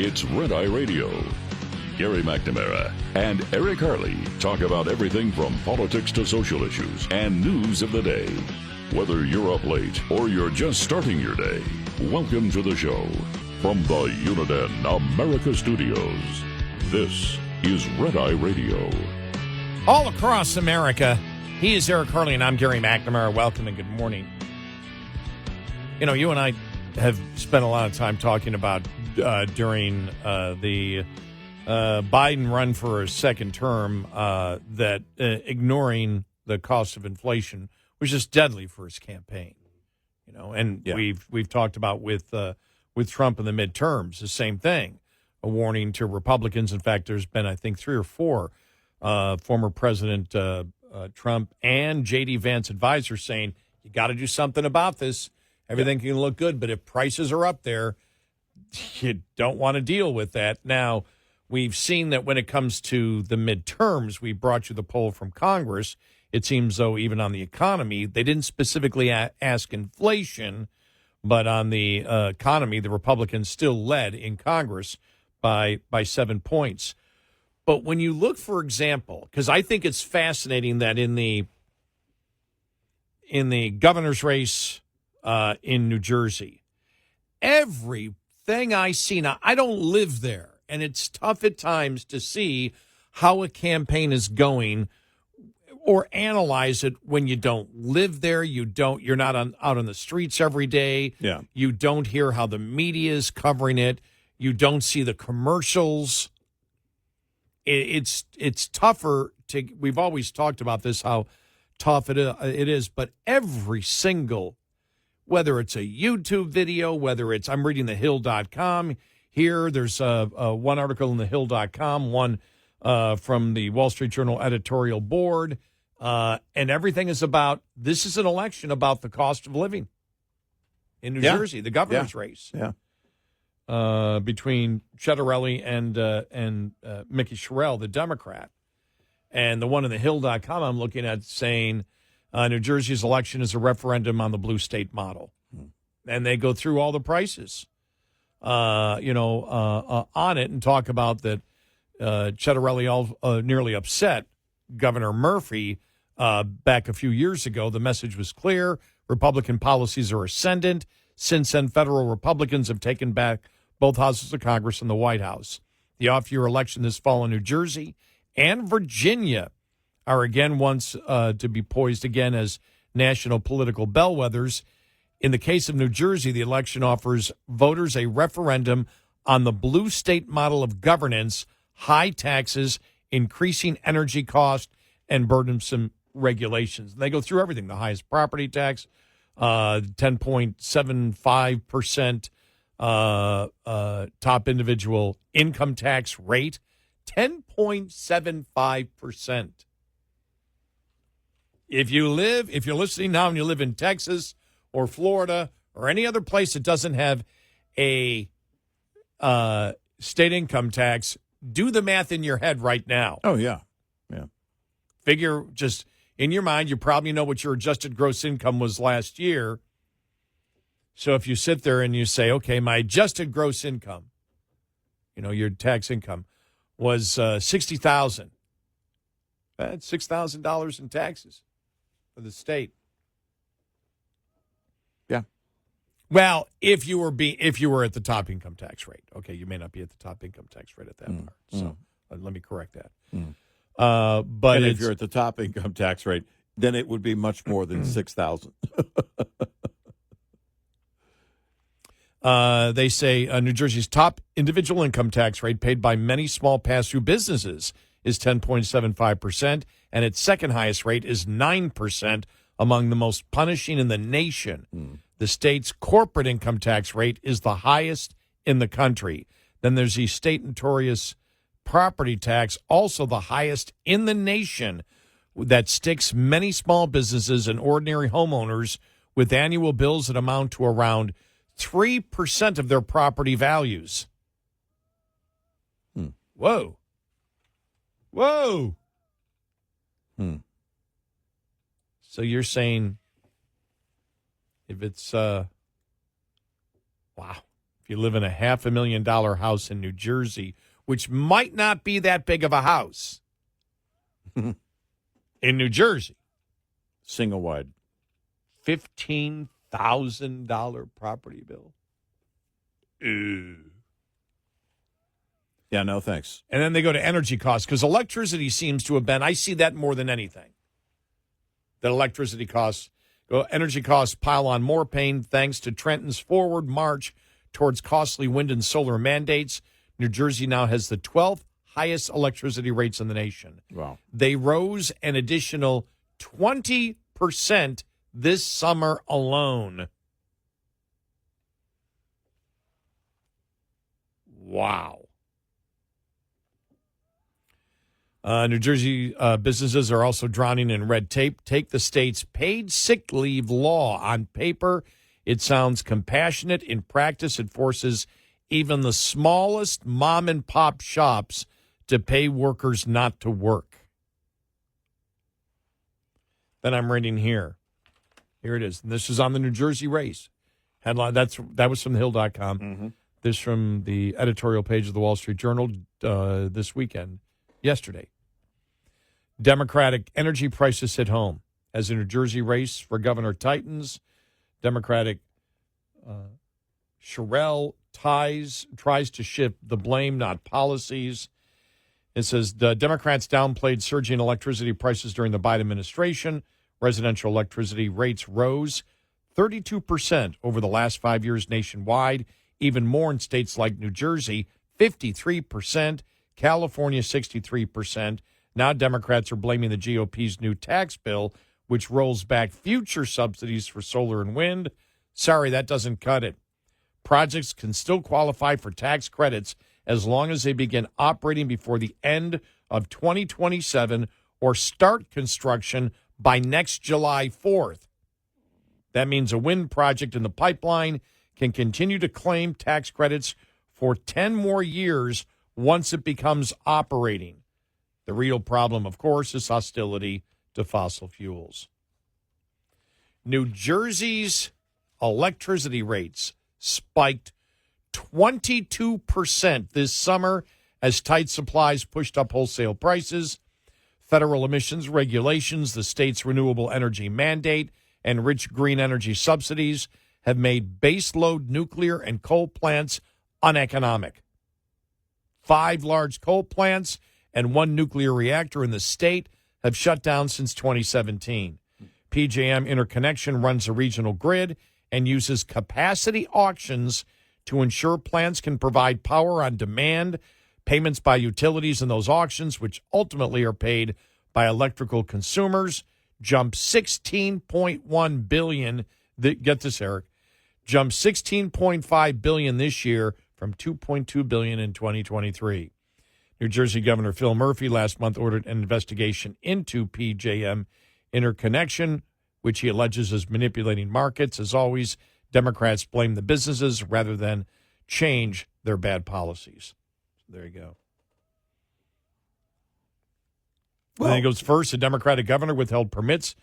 It's Red Eye Radio. Gary McNamara and Eric Harley talk about everything from politics to social issues and news of the day. Whether you're up late or you're just starting your day, welcome to the show. From the Uniden America Studios, this is Red Eye Radio. All across America, he is Eric Harley and I'm Gary McNamara. Welcome and good morning. You know, you and I have spent a lot of time talking about during the Biden run for a second term that ignoring the cost of inflation was just deadly for his campaign. You know, and we've talked about with Trump in the midterms the same thing, a warning to Republicans. In fact, there's been I think 3 or 4 former President Trump and J.D. Vance advisors saying you got to do something about this. Everything can look good, but if prices are up there, you don't want to deal with that. Now, we've seen that when it comes to the midterms, we brought you the poll from Congress. It seems though even on the economy, they didn't specifically ask inflation, but on the economy, the Republicans still led in Congress by 7 points. But when you look, for example, because I think it's fascinating that in the governor's race in New Jersey, everything I see now, I don't live there, and it's tough at times to see how a campaign is going or analyze it when you don't live there. You're not out on the streets every day. Yeah. You don't hear how the media is covering it. You don't see the commercials. It's tougher to. We've always talked about this, how tough it is, but every single, whether it's a YouTube video, whether it's, I'm reading thehill.com here, there's one article in thehill.com, one from the Wall Street Journal editorial board, and everything is about, this is an election about the cost of living in New Jersey, the governor's race. Yeah. Between Chettarelli and Mickey Sherrill, the Democrat. And the one in thehill.com I'm looking at saying New Jersey's election is a referendum on the blue state model. And they go through all the prices, on it and talk about that Chettarelli nearly upset Governor Murphy back a few years ago. The message was clear. Republican policies are ascendant. Since then, federal Republicans have taken back both houses of Congress and the White House. The off-year election this fall in New Jersey and Virginia are again once to be poised again as national political bellwethers. In the case of New Jersey, the election offers voters a referendum on the blue state model of governance, high taxes, increasing energy cost, and burdensome regulations. They go through everything, the highest property tax, 10.75% top individual income tax rate, 10.75%. If you're listening now and you live in Texas or Florida or any other place that doesn't have a state income tax, do the math in your head right now. Oh, yeah. Figure just in your mind, you probably know what your adjusted gross income was last year. So if you sit there and you say, okay, my adjusted gross income, your tax income was $60,000. That's $6,000 in taxes for the state. Yeah. Well, if you were at the top income tax rate, okay, you may not be at the top income tax rate at that part. So let me correct that. But and if you're at the top income tax rate, then it would be much more than $6,000. They say New Jersey's top individual income tax rate paid by many small pass-through businesses is 10.75%, and its second highest rate is 9%, among the most punishing in the nation. The state's corporate income tax rate is the highest in the country. Then there's the state notorious property tax, also the highest in the nation, that sticks many small businesses and ordinary homeowners with annual bills that amount to around 3% of their property values. Whoa. So you're saying if it's, if you live in a $500,000 house in New Jersey, which might not be that big of a house in New Jersey. Single wide. $15,000 property bill. Ew. Yeah, no thanks. And then they go to energy costs because electricity seems to have been, I see that more than anything. That energy costs pile on more pain thanks to Trenton's forward march towards costly wind and solar mandates. New Jersey now has the 12th highest electricity rates in the nation. Wow. They rose an additional 20% this summer alone. Wow. New Jersey businesses are also drowning in red tape. Take the state's paid sick leave law. On paper, it sounds compassionate. In practice, it forces even the smallest mom-and-pop shops to pay workers not to work. Then I'm reading here. Here it is. And this is on the New Jersey race. Headline. That was from thehill.com. Mm-hmm. This from the editorial page of the Wall Street Journal this weekend. Yesterday, Democratic energy prices hit home as the New Jersey race for governor tightens. Democratic Sherrill tries to shift the blame, not policies. It says the Democrats downplayed surging electricity prices during the Biden administration. Residential electricity rates rose 32% over the last 5 years nationwide, even more in states like New Jersey, 53%. California, 63%. Now Democrats are blaming the GOP's new tax bill, which rolls back future subsidies for solar and wind. Sorry, that doesn't cut it. Projects can still qualify for tax credits as long as they begin operating before the end of 2027 or start construction by next July 4th. That means a wind project in the pipeline can continue to claim tax credits for 10 more years once it becomes operating. The real problem, of course, is hostility to fossil fuels. New Jersey's electricity rates spiked 22% this summer as tight supplies pushed up wholesale prices. Federal emissions regulations, the state's renewable energy mandate, and rich green energy subsidies have made baseload nuclear and coal plants uneconomic. 5 large coal plants and 1 nuclear reactor in the state have shut down since 2017. PJM Interconnection runs a regional grid and uses capacity auctions to ensure plants can provide power on demand. Payments by utilities in those auctions, which ultimately are paid by electrical consumers, jumped $16.1 billion. Get this, Eric. Jumped $16.5 billion this year from $2.2 billion in 2023. New Jersey Governor Phil Murphy last month ordered an investigation into PJM Interconnection, which he alleges is manipulating markets. As always, Democrats blame the businesses rather than change their bad policies. There you go. Well, then he goes first. A Democratic governor withheld permits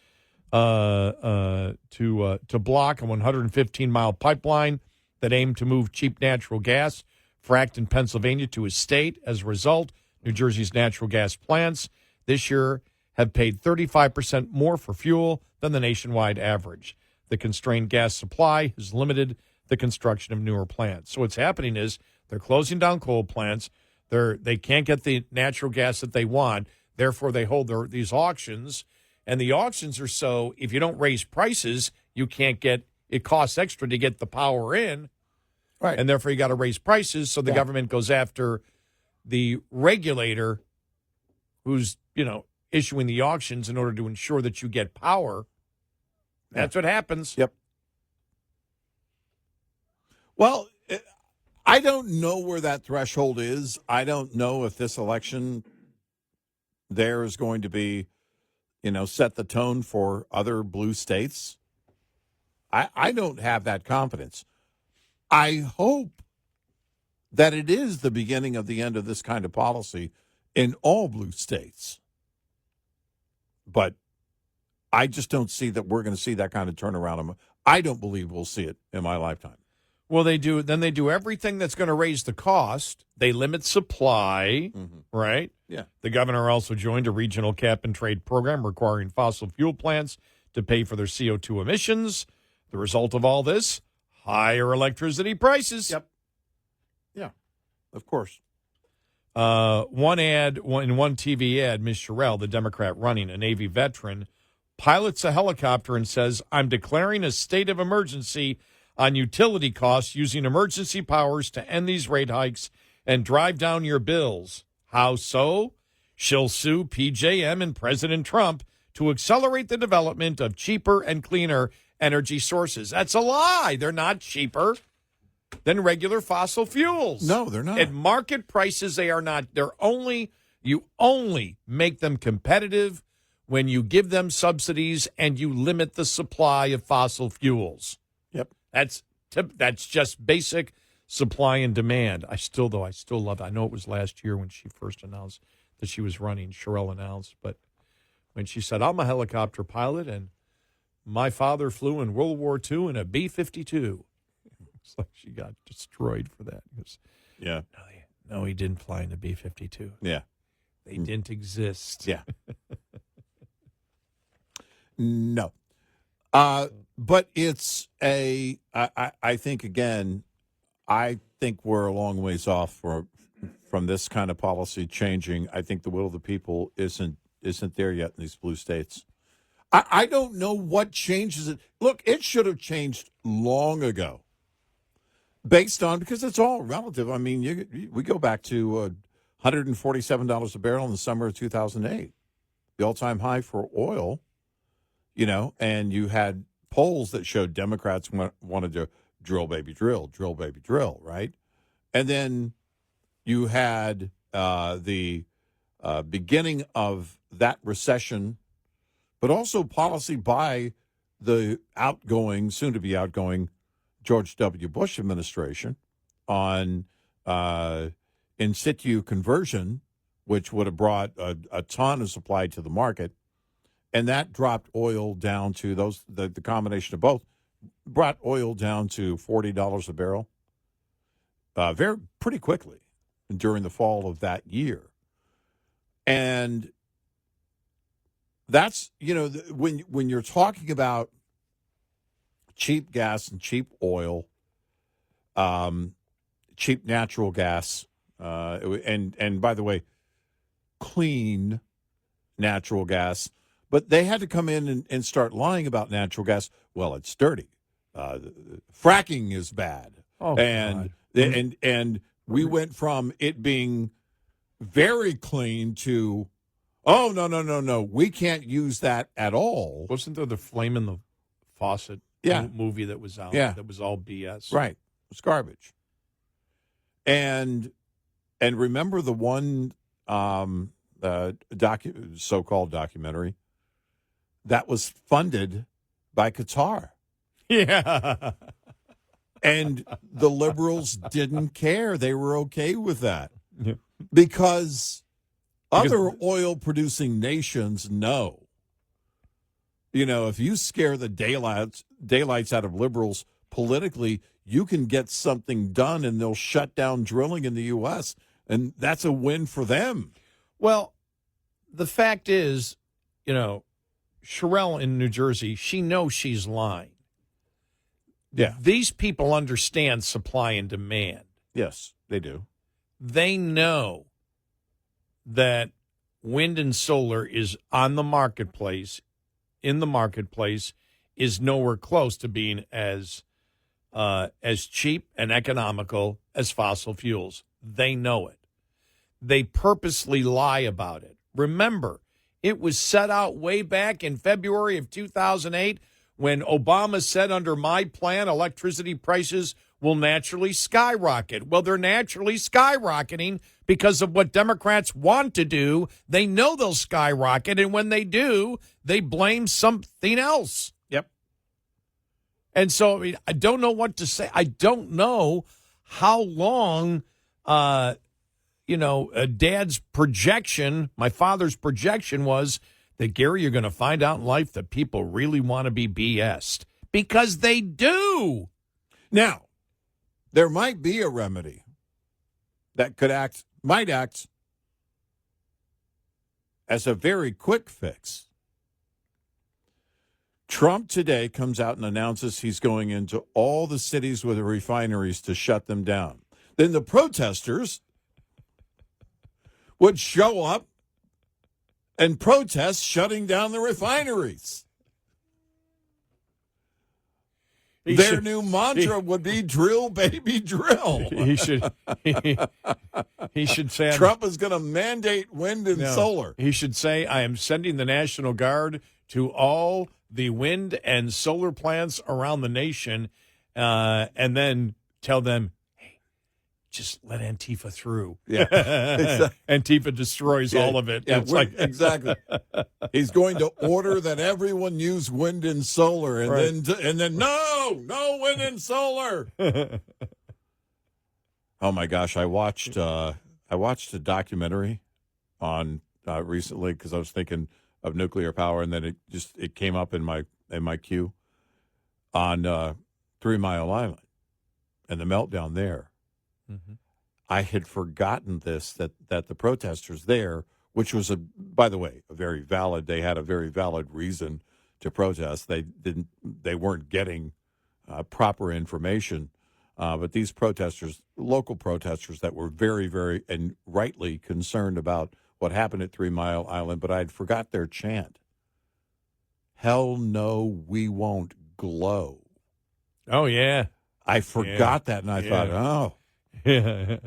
to block a 115-mile pipeline that aimed to move cheap natural gas fracked in Pennsylvania to his state. As a result, New Jersey's natural gas plants this year have paid 35% more for fuel than the nationwide average. The constrained gas supply has limited the construction of newer plants. So what's happening is they're closing down coal plants. They can't get the natural gas that they want. Therefore, they hold these auctions. And the auctions are so, if you don't raise prices, you can't get, it costs extra to get the power in. Right. And therefore, you got to raise prices. So the government goes after the regulator who's, issuing the auctions in order to ensure that you get power. That's what happens. Yep. Well, I don't know where that threshold is. I don't know if this election there is going to be, set the tone for other blue states. I don't have that confidence. I hope that it is the beginning of the end of this kind of policy in all blue states. But I just don't see that we're going to see that kind of turnaround. I don't believe we'll see it in my lifetime. Well, they do. Then they do everything that's going to raise the cost. They limit supply, right? Yeah. The governor also joined a regional cap and trade program requiring fossil fuel plants to pay for their CO2 emissions. The result of all this, higher electricity prices. Yep. Yeah, of course. One TV ad, Ms. Sherrill, the Democrat running, a Navy veteran, pilots a helicopter and says, "I'm declaring a state of emergency on utility costs using emergency powers to end these rate hikes and drive down your bills." How so? She'll sue PJM and President Trump to accelerate the development of cheaper and cleaner energy sources. That's a lie. They're not cheaper than regular fossil fuels. No, they're not. At market prices, they are not. You only make them competitive when you give them subsidies and you limit the supply of fossil fuels. Yep. That's just basic supply and demand. I still love it. I know it was last year when she first announced that she was running. Sherrill announced, but when she said, "I'm a helicopter pilot and my father flew in World War II in a B-52." It's like she got destroyed for that. Yeah. No, he didn't fly in the B-52. Yeah. They didn't exist. Yeah. No. But it's I think, again, I think we're a long ways off from this kind of policy changing. I think the will of the people isn't there yet in these blue states. I don't know what changes it. Look, it should have changed long ago. Because it's all relative. I mean, we go back to $147 a barrel in the summer of 2008, the all-time high for oil, and you had polls that showed Democrats wanted to drill, baby, drill, right? And then you had the beginning of that recession, but also policy by the soon-to-be outgoing George W. Bush administration on in situ conversion, which would have brought a ton of supply to the market. And that dropped oil down to the combination of both brought oil down to $40 a barrel pretty quickly during the fall of that year. And that's, when you're talking about cheap gas and cheap oil, cheap natural gas, and by the way, clean natural gas. But they had to come in and start lying about natural gas. Well, it's dirty. Fracking is bad. Oh, and God. and we went from it being very clean to, oh, no, we can't use that at all. Wasn't there the Flame in the Faucet movie that was out? Yeah. That was all BS. Right. It's garbage. And remember the one so-called documentary that was funded by Qatar. Yeah. And the liberals didn't care. They were okay with that. Yeah. Because other oil-producing nations know. If you scare the daylights out of liberals politically, you can get something done and they'll shut down drilling in the U.S., and that's a win for them. Well, the fact is, Sherrill in New Jersey, she knows she's lying. Yeah. These people understand supply and demand. Yes, they do. They know that wind and solar is in the marketplace, is nowhere close to being as cheap and economical as fossil fuels. They know it. They purposely lie about it. Remember, it was set out way back in February of 2008 when Obama said, under my plan, electricity prices will naturally skyrocket. Well, they're naturally skyrocketing because of what Democrats want to do. They know they'll skyrocket, and when they do, they blame something else. Yep. And so, I don't know what to say. I don't know how long, Dad's projection, my father's projection was that, Gary, you're going to find out in life that people really want to be BS'd. Because they do. Now, there might be a remedy that might act as a very quick fix. Trump today comes out and announces he's going into all the cities with the refineries to shut them down. Then the protesters would show up and protest shutting down the refineries. Their new mantra would be drill, baby, drill. He should say Trump is going to mandate wind and solar. He should say, I am sending the National Guard to all the wind and solar plants around the nation, and then tell them, hey, just let Antifa through. Yeah, exactly. Antifa destroys all of it. Yeah, it's like exactly. He's going to order that everyone use wind and solar, and then no wind and solar. Oh my gosh, I watched a documentary on recently because I was thinking of nuclear power, and then it came up in my queue on 3 Mile Island and the meltdown there. Mm-hmm. I had forgotten that the protesters there, which was by the way, they had a very valid reason to protest. They weren't getting proper information, but these protesters, local protesters that were very, very and rightly concerned about what happened at 3 Mile Island, but I'd forgot their chant. Hell no, we won't glow. Oh, yeah. I forgot that, and I thought,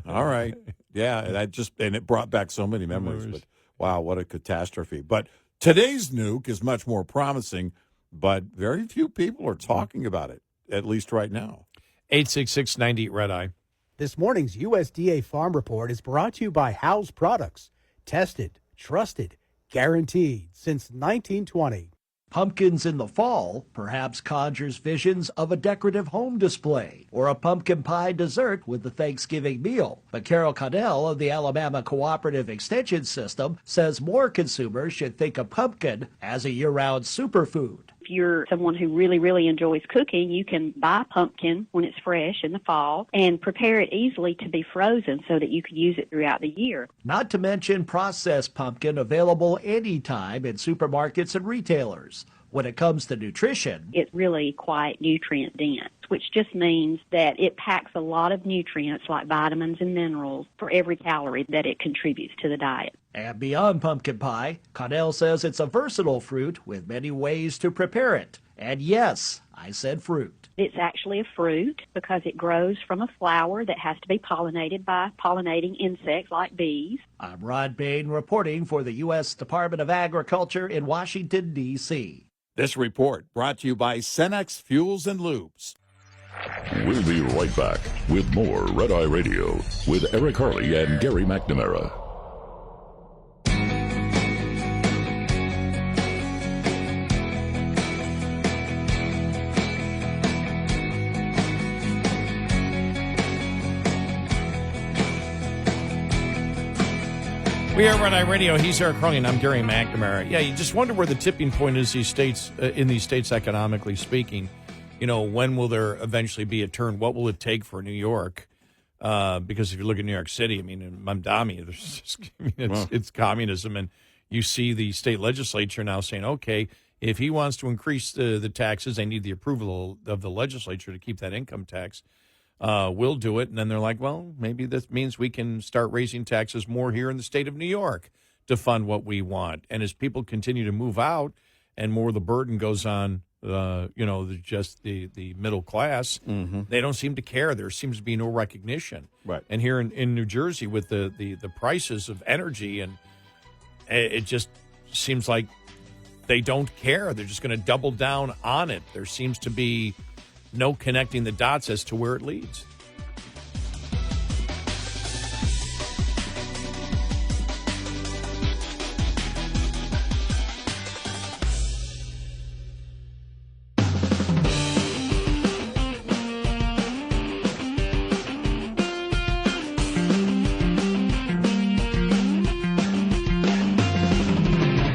all right. Yeah, and it brought back so many memories. But wow, what a catastrophe. But today's nuke is much more promising, but very few people are talking about it, at least right now. 866-98 Red Eye. This morning's USDA Farm Report is brought to you by House Products. Tested, trusted, guaranteed since 1920. Pumpkins in the fall perhaps conjures visions of a decorative home display or a pumpkin pie dessert with the Thanksgiving meal. But Carol Connell of the Alabama Cooperative Extension System says more consumers should think of pumpkin as a year-round superfood. If you're someone who really, really enjoys cooking, you can buy pumpkin when it's fresh in the fall and prepare it easily to be frozen so that you can use it throughout the year. Not to mention processed pumpkin available anytime in supermarkets and retailers. When it comes to nutrition, it's really quite nutrient dense, which just means that it packs a lot of nutrients like vitamins and minerals for every calorie that it contributes to the diet. And beyond pumpkin pie, Connell says it's a versatile fruit with many ways to prepare it. And yes, I said fruit. It's actually a fruit because it grows from a flower that has to be pollinated by pollinating insects like bees. I'm Rod Bain reporting for the U.S. Department of Agriculture in Washington, D.C. This report brought to you by Cenex Fuels and Lubes. We'll be right back with more Red Eye Radio with Eric Harley and Gary McNamara. We are Red Eye Radio. He's Eric Harley, and I'm Gary McNamara. Yeah, you just wonder where the tipping point is in these states economically speaking. You know, when will there eventually be a turn? What will it take for New York? Because if you look at New York City, I mean, in Mamdani, it's communism, and you see the state legislature now saying, okay, if he wants to increase the taxes, they need the approval of the legislature to keep that income tax. We'll do it. And then they're like, well, maybe this means we can start raising taxes more here in the state of New York to fund what we want. And as people continue to move out and more of the burden goes on, just the middle class, they don't seem to care. There seems to be no recognition. Right. And here in New Jersey with the prices of energy, and it just seems like they don't care. They're just going to double down on it. There seems to be no connecting the dots as to where it leads.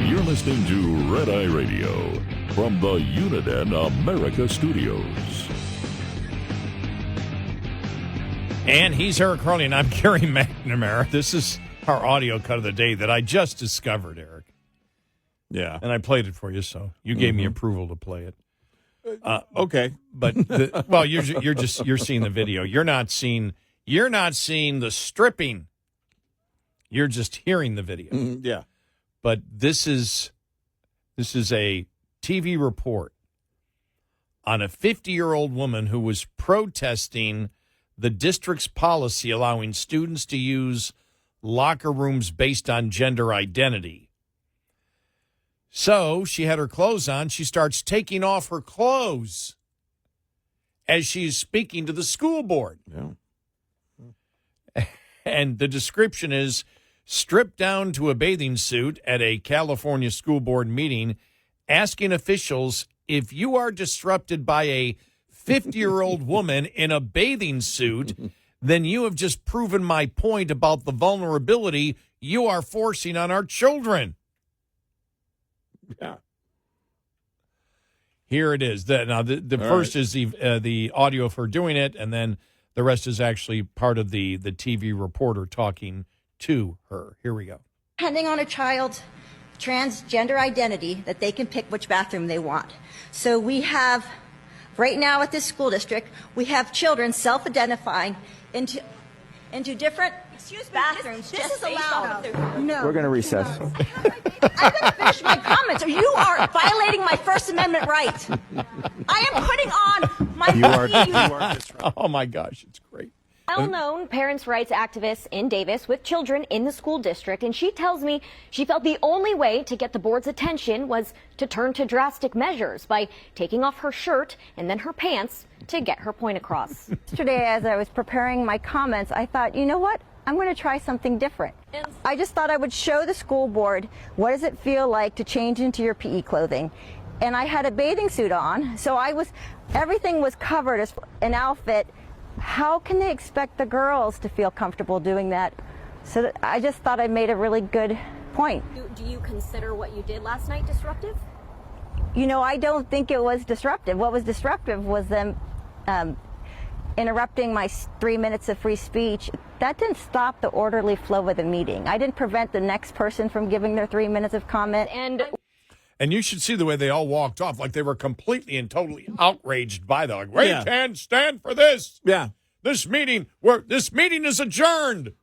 You're listening to Red Eye Radio from the Uniden America Studios. And he's Eric Harley, and I'm Gary McNamara. This is our audio cut of the day that I just discovered, Eric. Yeah. And I played it for you, so you gave me approval to play it. Okay. But you're seeing the video. You're not seeing the stripping. You're just hearing the video. Yeah. But this is a TV report on a 50-year-old woman who was protesting the district's policy allowing students to use locker rooms based on gender identity. So she had her clothes on. She starts taking off her clothes as she's speaking to the school board. Yeah. And the description is stripped down to a bathing suit at a California school board meeting, asking officials if you are disrupted by a 50-year-old woman in a bathing suit, then you have just proven my point about the vulnerability you are forcing on our children. Yeah. Here it is. The first is the audio of her doing it, and then the rest is actually part of the TV reporter talking to her. Here we go. Depending on a child's transgender identity, that they can pick which bathroom they want. So we have, right now at this school district, we have children self-identifying into different bathrooms. This is allowed. No. We're going to recess. I'm going to finish my comments, or you are violating my First Amendment right. I am putting on my Oh, my gosh, it's great. Well-known parents' rights activist in Davis with children in the school district, and she tells me she felt the only way to get the board's attention was to turn to drastic measures by taking off her shirt and then her pants to get her point across. Yesterday, as I was preparing my comments, I thought, you know what? I'm going to try something different. I just thought I would show the school board what does it feel like to change into your PE clothing. And I had a bathing suit on, so everything was covered as an outfit. How can they expect the girls to feel comfortable doing that? So I just thought I made a really good point. Do you consider what you did last night disruptive? You know, I don't think it was disruptive. What was disruptive was them interrupting my 3 minutes of free speech. That didn't stop the orderly flow of the meeting. I didn't prevent the next person from giving their 3 minutes of comment. And you should see the way they all walked off, like they were completely and totally outraged by that. Like, we can't stand for this. Yeah. This meeting is adjourned.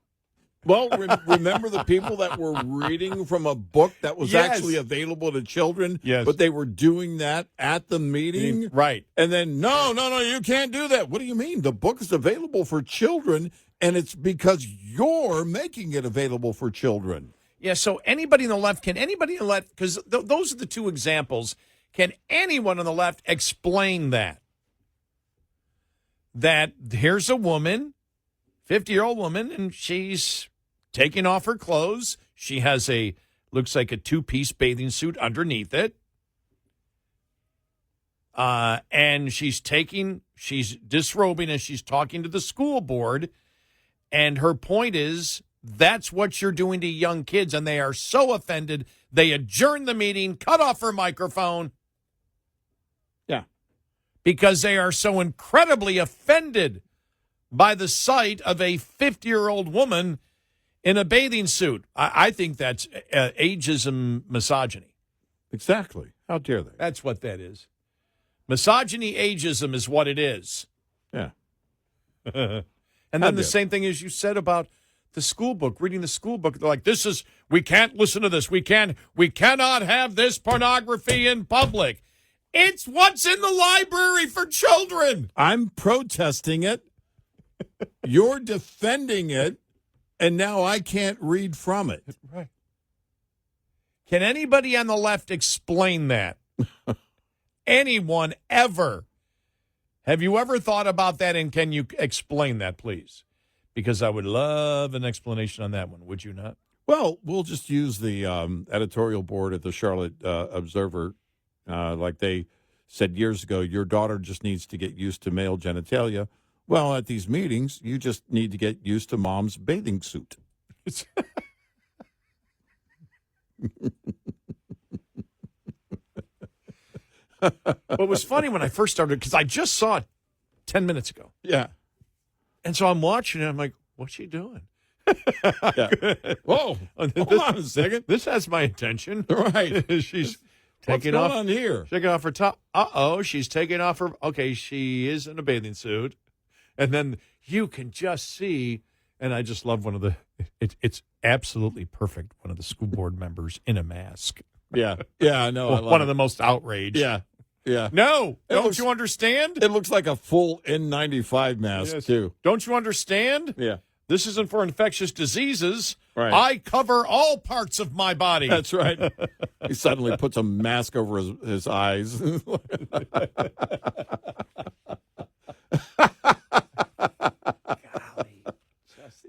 Well, remember the people that were reading from a book that was actually available to children? Yes. But they were doing that at the meeting? Right. And then, no, you can't do that. What do you mean? The book is available for children, and it's because you're making it available for children. Yeah, so anybody on the left, because those are the two examples, can anyone on the left explain that? That here's a woman, 50-year-old woman, and she's taking off her clothes. She has looks like a two-piece bathing suit underneath it. And she's disrobing as she's talking to the school board. And her point is, that's what you're doing to young kids, and they are so offended, they adjourn the meeting, cut off her microphone. Yeah. Because they are so incredibly offended by the sight of a 50-year-old woman in a bathing suit. I think that's ageism misogyny. Exactly. How dare they? That's what that is. Misogyny, ageism is what it is. Yeah. And then the same thing as you said about the school book, reading the school book. They're like, we can't listen to this. We cannot have this pornography in public. It's what's in the library for children. I'm protesting it. You're defending it. And now I can't read from it. Right. Can anybody on the left explain that? Anyone ever? Have you ever thought about that, and can you explain that, please? Because I would love an explanation on that one. Would you not? Well, we'll just use the editorial board at the Charlotte Observer. Like they said years ago, your daughter just needs to get used to male genitalia. Well, at these meetings, you just need to get used to mom's bathing suit. What was funny when I first started, because I just saw it 10 minutes ago. Yeah. And so I'm watching it. I'm like, what's she doing? Yeah. Whoa. Hold on a second. This has my attention. Right. She's What's taking going off on here? taking off her top. She's taking off her. Okay, she is in a bathing suit, and then you can just see. And I just love one of the. It's absolutely perfect. One of the school board members in a mask. Yeah. Yeah, I know. I love One it. of the most outraged. Yeah. Yeah. No, don't looks- you understand? It looks like a full N95 mask, Yes. too. Don't you understand? Yeah. This isn't for infectious diseases. Right. I cover all parts of my body. That's right. He suddenly puts a mask over his eyes.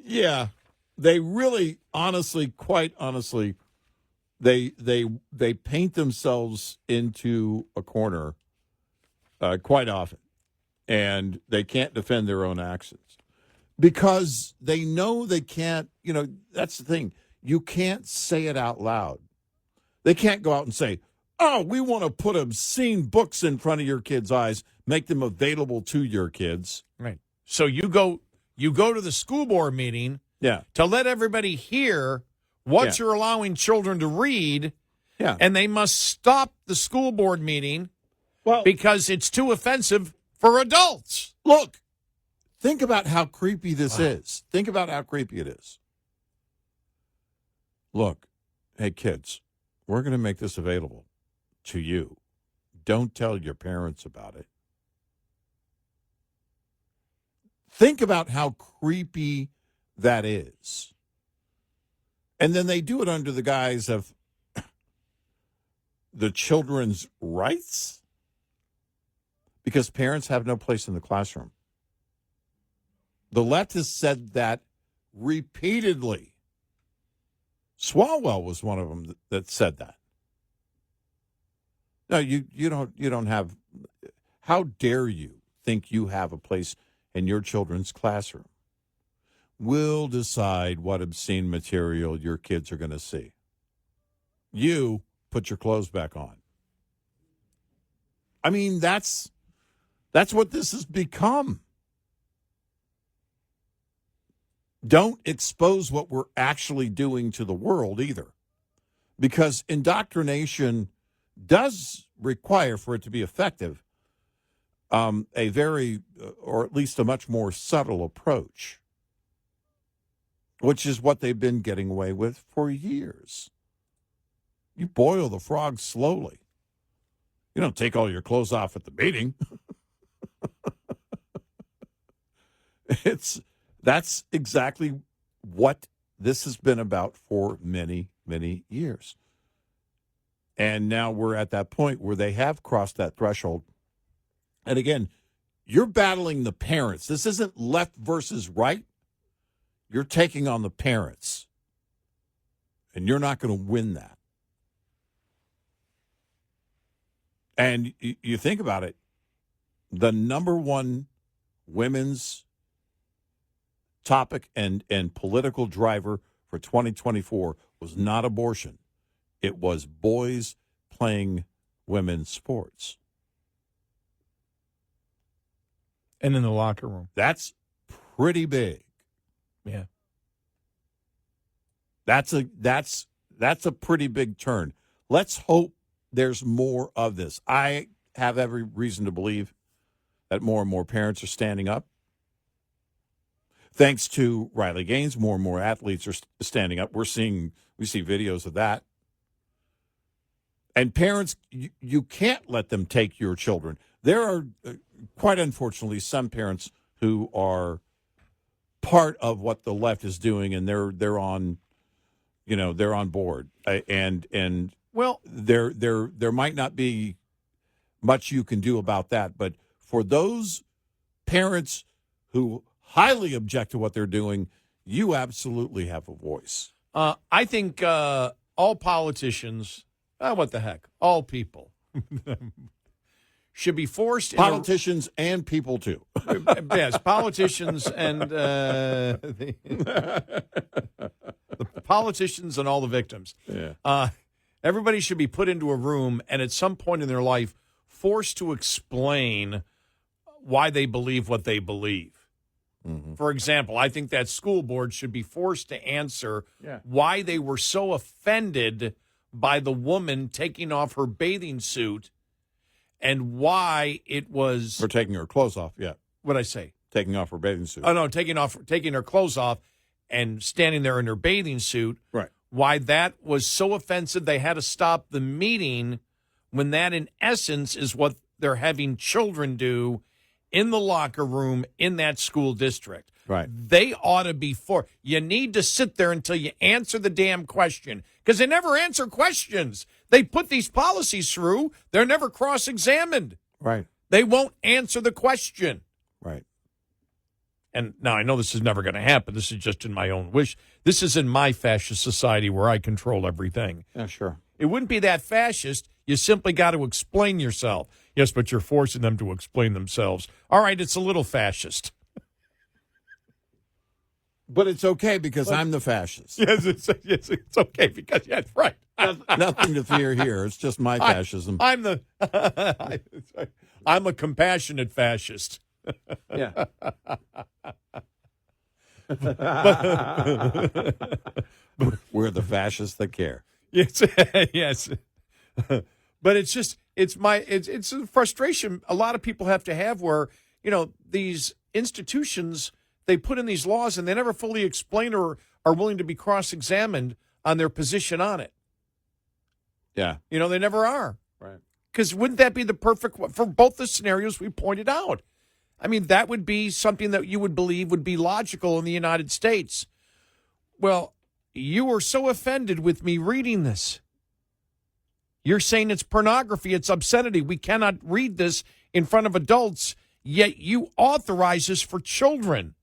Yeah. They really, honestly, quite honestly, they paint themselves into a corner quite often, and they can't defend their own actions because they know they can't. That's the thing. You can't say it out loud. They can't go out and say, "Oh, we want to put obscene books in front of your kids' eyes, make them available to your kids." Right. So you go to the school board meeting Yeah. to let everybody hear what Yeah. you're allowing children to read, Yeah. and they must stop the school board meeting Well, because it's too offensive for adults. look, think about how creepy this is. Think about how creepy it is. Look, hey, kids, we're going to make this available to you. Don't tell your parents about it. Think about how creepy that is. And then they do it under the guise of the children's rights because parents have no place in the classroom. The left has said that repeatedly. Swalwell was one of them that said that. No, you don't have. How dare you think you have a place in your children's classroom? We'll decide what obscene material your kids are going to see. You put your clothes back on. I mean, that's what this has become. Don't expose what we're actually doing to the world either, because indoctrination does require, for it to be effective, a very, or at least a much more subtle approach, which is what they've been getting away with for years. You boil the frog slowly. You don't take all your clothes off at the meeting. That's exactly what this has been about for many, many years. And now we're at that point where they have crossed that threshold. And again, you're battling the parents. This isn't left versus right. You're taking on the parents. And you're not going to win that. And you think about it, the number one women's topic and political driver for 2024 was not abortion. It was boys playing women's sports. And in the locker room. That's pretty big. Yeah. That's a pretty big turn. Let's hope there's more of this. I have every reason to believe that more and more parents are standing up. Thanks to Riley Gaines, more and more athletes are standing up. We see videos of that. And parents, you can't let them take your children. There are, quite unfortunately, some parents who are part of what the left is doing, and they're on board. And Well, there might not be much you can do about that. But for those parents who highly object to what they're doing, you absolutely have a voice. I think all politicians, what the heck, all people should be forced. Politicians and people too. Yes, politicians and the politicians and all the victims. Yeah. Everybody should be put into a room and at some point in their life forced to explain why they believe what they believe. For example, I think that school board should be forced to answer why they were so offended by the woman taking off her bathing suit and why it was... For taking her clothes off, What'd I say? Taking off her bathing suit. Oh, no, taking her clothes off and standing there in her bathing suit. Right. Why that was so offensive they had to stop the meeting when that, in essence, is what they're having children do in the locker room in that school district. Right. They ought to be you need to sit there until you answer the damn question, because they never answer questions. They put these policies through. They're never cross-examined. Right. They won't answer the question. Right. And now I know this is never going to happen. This is just in my own wish. This is in my fascist society where I control everything. Yeah, sure. It wouldn't be that fascist. You simply got to explain yourself. Yes, but you're forcing them to explain themselves. All right, it's a little fascist. But it's okay because I'm the fascist. Yes, it's okay because, yes, right. Nothing to fear here. It's just my fascism. I'm a compassionate fascist. Yeah. We're the fascists that care. Yes, yes. But it's just it's a frustration a lot of people have to have where, these institutions, they put in these laws and they never fully explain or are willing to be cross-examined on their position on it. Yeah. They never are. Right. Because wouldn't that be the perfect one for both the scenarios we pointed out? I mean, that would be something that you would believe would be logical in the United States. Well, you were so offended with me reading this. You're saying it's pornography, it's obscenity. We cannot read this in front of adults, yet you authorize this for children.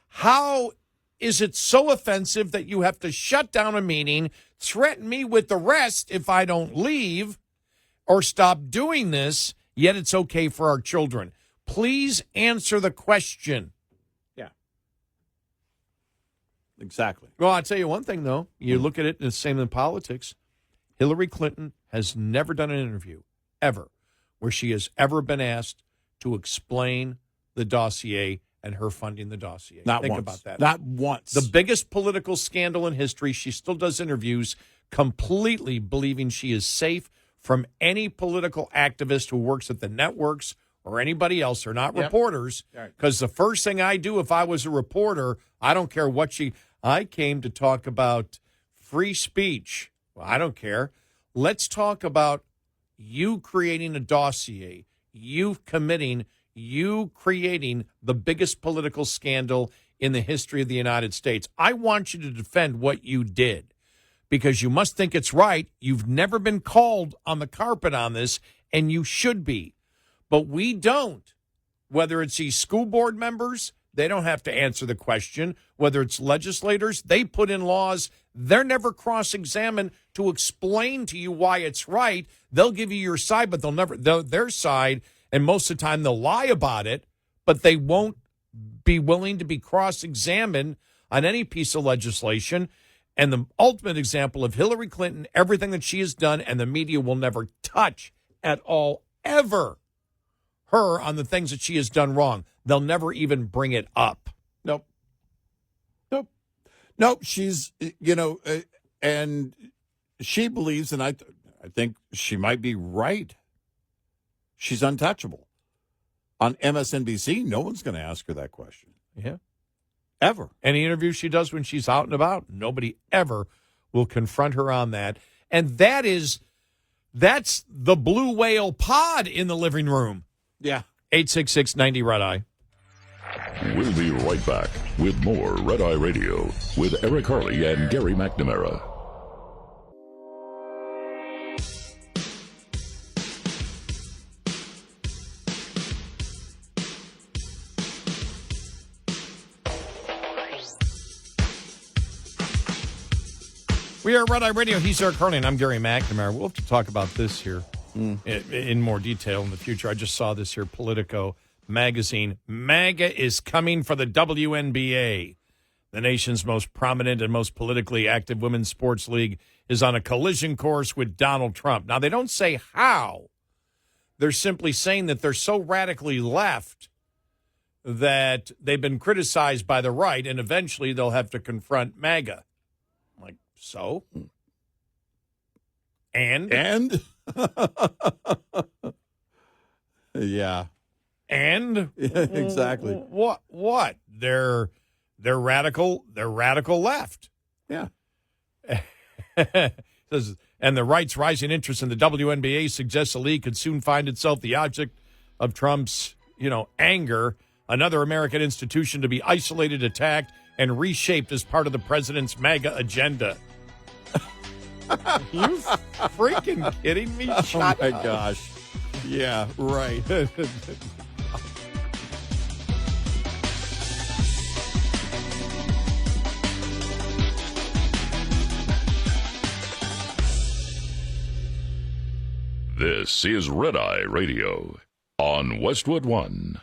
How is it so offensive that you have to shut down a meeting, threaten me with the rest if I don't leave or stop doing this, yet it's okay for our children? Please answer the question. Yeah. Exactly. Well, I'll tell you one thing, though. You look at it, and it's the same in politics. Hillary Clinton has never done an interview, ever, where she has ever been asked to explain the dossier and her funding the dossier. Think once. about that. Not once. The biggest political scandal in history. She still does interviews, completely believing she is safe from any political activist who works at the networks or anybody else. They're not reporters. Because the first thing I do if I was a reporter, I don't care what I came to talk about free speech. Well, I don't care. Let's talk about you creating a dossier, you creating the biggest political scandal in the history of the United States. I want you to defend what you did because you must think it's right. You've never been called on the carpet on this, and you should be. But we don't. Whether it's these school board members, they don't have to answer the question. Whether it's legislators, they put in laws. They're never cross-examined to explain to you why it's right. They'll give you your side, but they'll never their side. And most of the time they'll lie about it, but they won't be willing to be cross-examined on any piece of legislation. And the ultimate example of Hillary Clinton, everything that she has done, and the media will never touch at all, ever, her on the things that she has done wrong. They'll never even bring it up. Nope. She's, and she believes, and I think she might be right. She's untouchable. On MSNBC, no one's going to ask her that question. Yeah. Ever. Any interview she does when she's out and about, nobody ever will confront her on that. And that's the blue whale pod in the living room. Yeah. 866-90 Red Eye. We'll be right back with more Red Eye Radio with Eric Harley and Gary McNamara. We are Red Eye Radio. He's Eric Harley, and I'm Gary McNamara. We'll have to talk about this here in more detail in the future. I just saw this here, Politico magazine. MAGA is coming for the WNBA. The nation's most prominent and most politically active women's sports league is on a collision course with Donald Trump. Now, they don't say how. They're simply saying that they're so radically left that they've been criticized by the right, and eventually they'll have to confront MAGA. I'm like, so? And? Yeah. And? Exactly. What? They're radical left. Yeah. Says, and the right's rising interest in the WNBA suggests the league could soon find itself the object of Trump's, anger. Another American institution to be isolated, attacked, and reshaped as part of the president's MAGA agenda. Are you freaking kidding me? Shut Oh, my up. gosh. Yeah, right. This is Red Eye Radio on Westwood One.